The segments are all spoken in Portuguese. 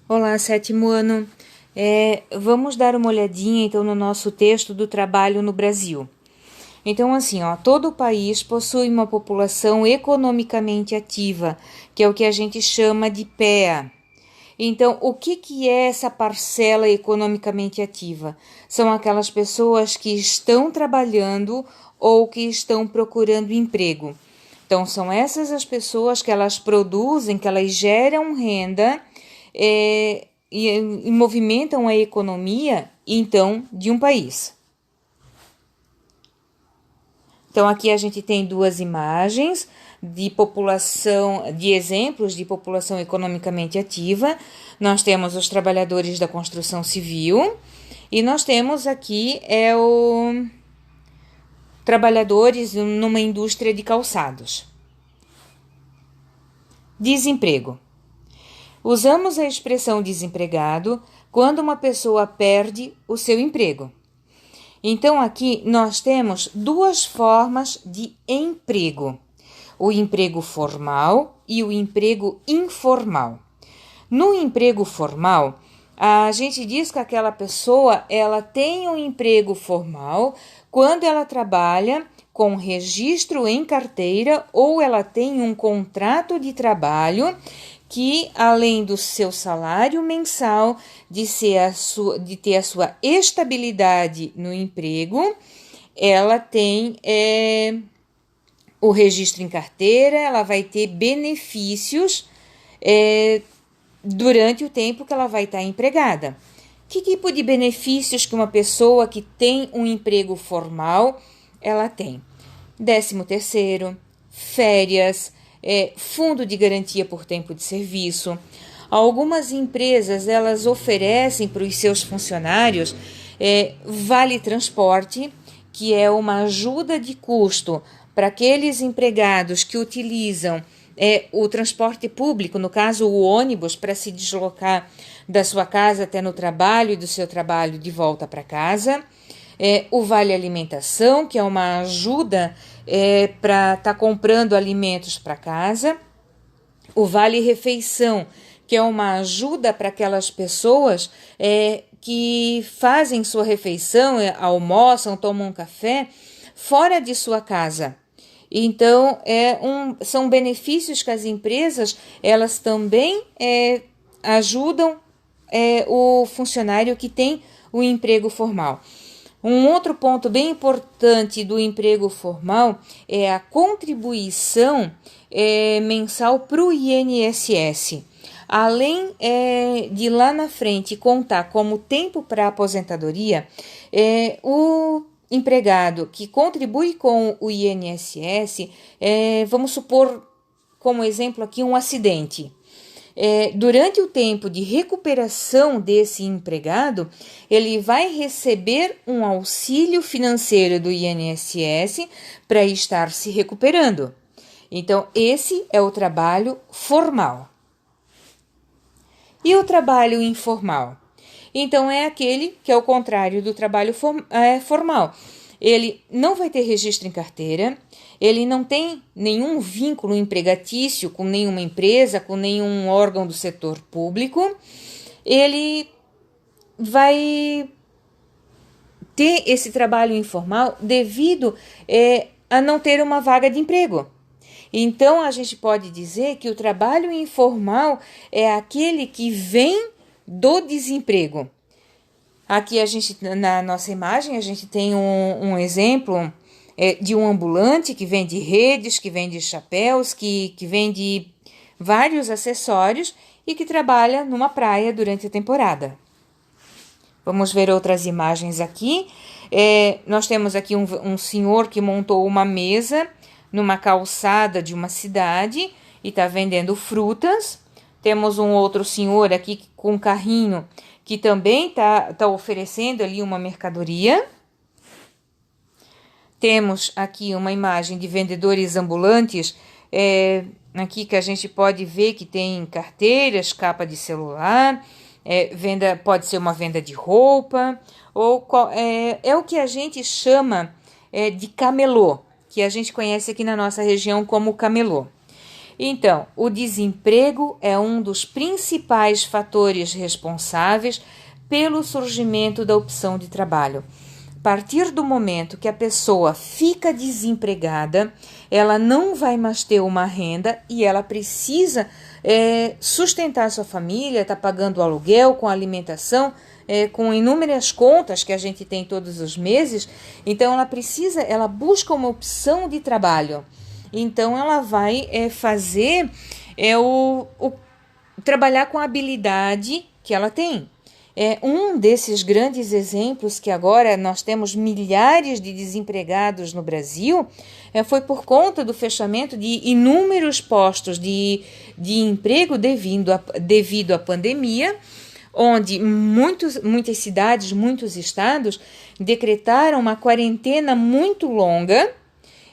Olá, sétimo ano. Vamos dar uma olhadinha então no nosso texto do trabalho no Brasil. Então, assim, todo o país possui uma população economicamente ativa, que é o que a gente chama de PEA. Então, o que é essa parcela economicamente ativa? São aquelas pessoas que estão trabalhando ou que estão procurando emprego. Então, são essas as pessoas que elas produzem, que elas geram renda e movimentam a economia, então, de um país. Então, aqui a gente tem duas imagens de população, de exemplos de população economicamente ativa. Nós temos os trabalhadores da construção civil e nós temos aqui o trabalhadores numa indústria de calçados. Desemprego. Usamos a expressão desempregado quando uma pessoa perde o seu emprego. Então, aqui nós temos duas formas de emprego: o emprego formal e o emprego informal. No emprego formal, a gente diz que aquela pessoa ela tem um emprego formal quando ela trabalha com registro em carteira ou ela tem um contrato de trabalho que, além do seu salário mensal, de ter a sua estabilidade no emprego, ela tem o registro em carteira, ela vai ter benefícios durante o tempo que ela vai estar empregada. Que tipo de benefícios que uma pessoa que tem um emprego formal ela tem? 13º, férias, fundo de garantia por tempo de serviço. Algumas empresas elas oferecem para os seus funcionários vale transporte, que é uma ajuda de custo para aqueles empregados que utilizam o transporte público, no caso o ônibus, para se deslocar da sua casa até no trabalho e do seu trabalho de volta para casa. O Vale Alimentação, que é uma ajuda para estar comprando alimentos para casa. O Vale Refeição, que é uma ajuda para aquelas pessoas que fazem sua refeição, almoçam, tomam um café fora de sua casa. Então, são benefícios que as empresas elas também ajudam o funcionário que tem o emprego formal. Um outro ponto bem importante do emprego formal é a contribuição mensal para o INSS. Além de lá na frente contar como tempo para aposentadoria, o empregado que contribui com o INSS, vamos supor como exemplo aqui um acidente. Durante o tempo de recuperação desse empregado, ele vai receber um auxílio financeiro do INSS para estar se recuperando. Então, esse é o trabalho formal. E o trabalho informal? Então, é aquele que é o contrário do trabalho formal. Ele não vai ter registro em carteira, ele não tem nenhum vínculo empregatício com nenhuma empresa, com nenhum órgão do setor público. Ele vai ter esse trabalho informal devido a não ter uma vaga de emprego. Então, a gente pode dizer que o trabalho informal é aquele que vem do desemprego. Aqui na nossa imagem, a gente tem um exemplo de um ambulante que vende redes, que vende chapéus, que vende vários acessórios e que trabalha numa praia durante a temporada. Vamos ver outras imagens aqui. Nós temos aqui um senhor que montou uma mesa numa calçada de uma cidade e está vendendo frutas. Temos um outro senhor aqui com um carrinho que também está oferecendo ali uma mercadoria. Temos aqui uma imagem de vendedores ambulantes, aqui que a gente pode ver que tem carteiras, capa de celular, pode ser uma venda de roupa, ou é o que a gente chama de camelô, que a gente conhece aqui na nossa região como camelô. Então, o desemprego é um dos principais fatores responsáveis pelo surgimento da opção de trabalho. A partir do momento que a pessoa fica desempregada, ela não vai mais ter uma renda e ela precisa sustentar sua família, está pagando aluguel, com alimentação, com inúmeras contas que a gente tem todos os meses. Então ela busca uma opção de trabalho. Então ela vai fazer trabalhar com a habilidade que ela tem. Um desses grandes exemplos que agora nós temos milhares de desempregados no Brasil foi por conta do fechamento de inúmeros postos de emprego devido à pandemia, onde muitas cidades, muitos estados decretaram uma quarentena muito longa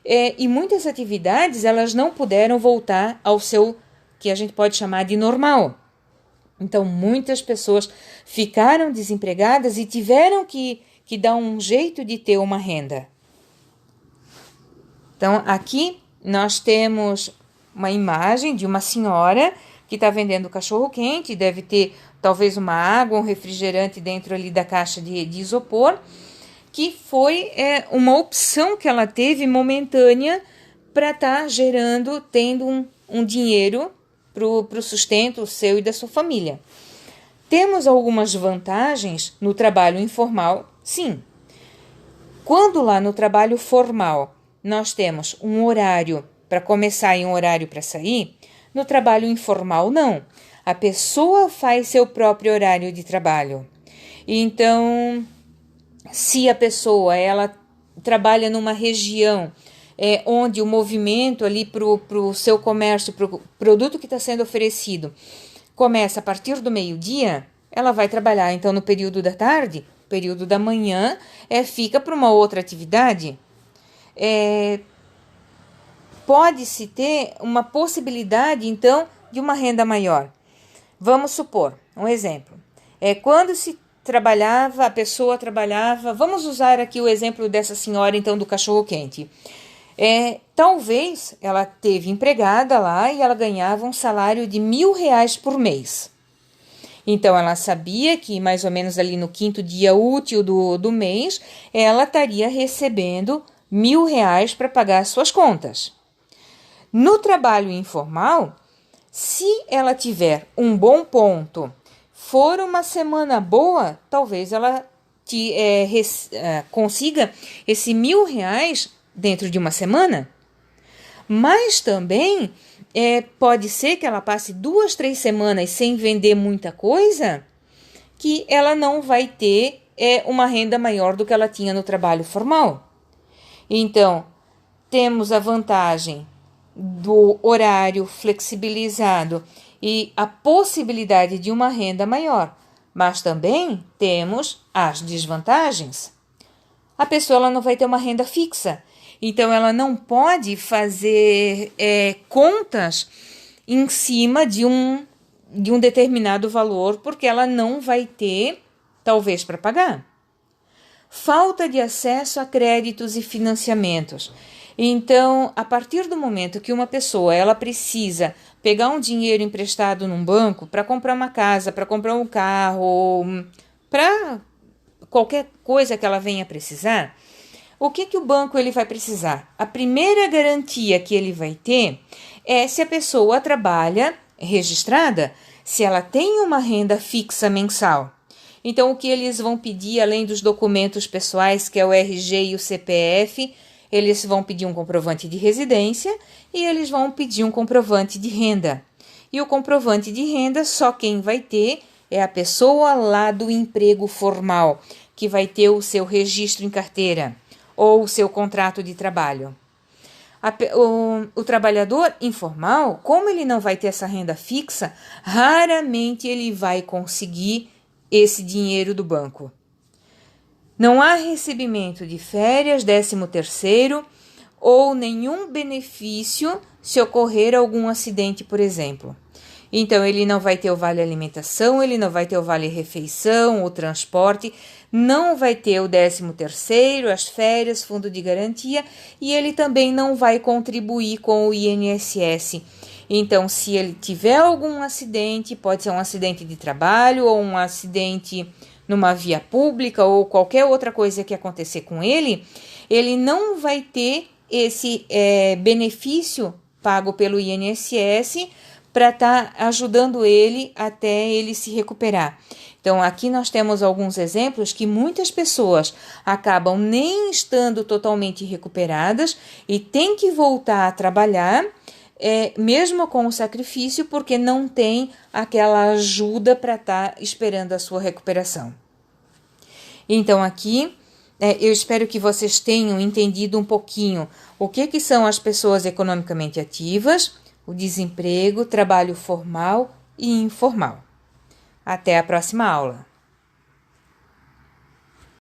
e muitas atividades elas não puderam voltar ao seu, que a gente pode chamar de normal. Então, muitas pessoas ficaram desempregadas e tiveram que dar um jeito de ter uma renda. Então, aqui nós temos uma imagem de uma senhora que está vendendo cachorro-quente, deve ter talvez uma água, um refrigerante dentro ali da caixa de isopor, que foi uma opção que ela teve momentânea para estar tendo um dinheiro para o sustento seu e da sua família. Temos algumas vantagens no trabalho informal, sim. Quando lá no trabalho formal nós temos um horário para começar e um horário para sair, no trabalho informal não. A pessoa faz seu próprio horário de trabalho. Então, se a pessoa ela trabalha numa região onde o movimento ali para o seu comércio, para o produto que está sendo oferecido, começa a partir do meio-dia, ela vai trabalhar então no período da tarde, período da manhã, fica para uma outra atividade. Pode-se ter uma possibilidade então de uma renda maior. Vamos supor, um exemplo, quando se trabalhava, a pessoa trabalhava, vamos usar aqui o exemplo dessa senhora então do cachorro-quente. Talvez ela teve empregada lá e ela ganhava um salário de R$1.000 por mês. Então, ela sabia que mais ou menos ali no 5º dia útil do mês, ela estaria recebendo R$1.000 para pagar as suas contas. No trabalho informal, se ela tiver um bom ponto, for uma semana boa, talvez ela consiga esse R$1.000 dentro de uma semana, mas também pode ser que ela passe 2, 3 semanas sem vender muita coisa, que ela não vai ter uma renda maior do que ela tinha no trabalho formal. Então, temos a vantagem do horário flexibilizado e a possibilidade de uma renda maior, mas também temos as desvantagens. A pessoa ela não vai ter uma renda fixa. Então, ela não pode fazer contas em cima de um determinado valor, porque ela não vai ter, talvez, para pagar. Falta de acesso a créditos e financiamentos. Então, a partir do momento que uma pessoa ela precisa pegar um dinheiro emprestado num banco para comprar uma casa, para comprar um carro, para qualquer coisa que ela venha precisar, o que o banco ele vai precisar? A primeira garantia que ele vai ter é se a pessoa trabalha registrada, se ela tem uma renda fixa mensal. Então, o que eles vão pedir, além dos documentos pessoais, que é o RG e o CPF, eles vão pedir um comprovante de residência e eles vão pedir um comprovante de renda. E o comprovante de renda, só quem vai ter é a pessoa lá do emprego formal, que vai ter o seu registro em carteira ou o seu contrato de trabalho. O trabalhador informal, como ele não vai ter essa renda fixa, raramente ele vai conseguir esse dinheiro do banco. Não há recebimento de férias, 13º ou nenhum benefício se ocorrer algum acidente, por exemplo. Então, ele não vai ter o vale alimentação, ele não vai ter o vale refeição, o transporte, não vai ter o 13º, as férias, fundo de garantia, e ele também não vai contribuir com o INSS. Então, se ele tiver algum acidente, pode ser um acidente de trabalho ou um acidente numa via pública ou qualquer outra coisa que acontecer com ele, ele não vai ter esse benefício pago pelo INSS para estar ajudando ele até ele se recuperar. Então, aqui nós temos alguns exemplos que muitas pessoas acabam nem estando totalmente recuperadas e têm que voltar a trabalhar, mesmo com o sacrifício, porque não tem aquela ajuda para estar esperando a sua recuperação. Então, aqui, eu espero que vocês tenham entendido um pouquinho o que são as pessoas economicamente ativas, o desemprego, trabalho formal e informal. Até a próxima aula!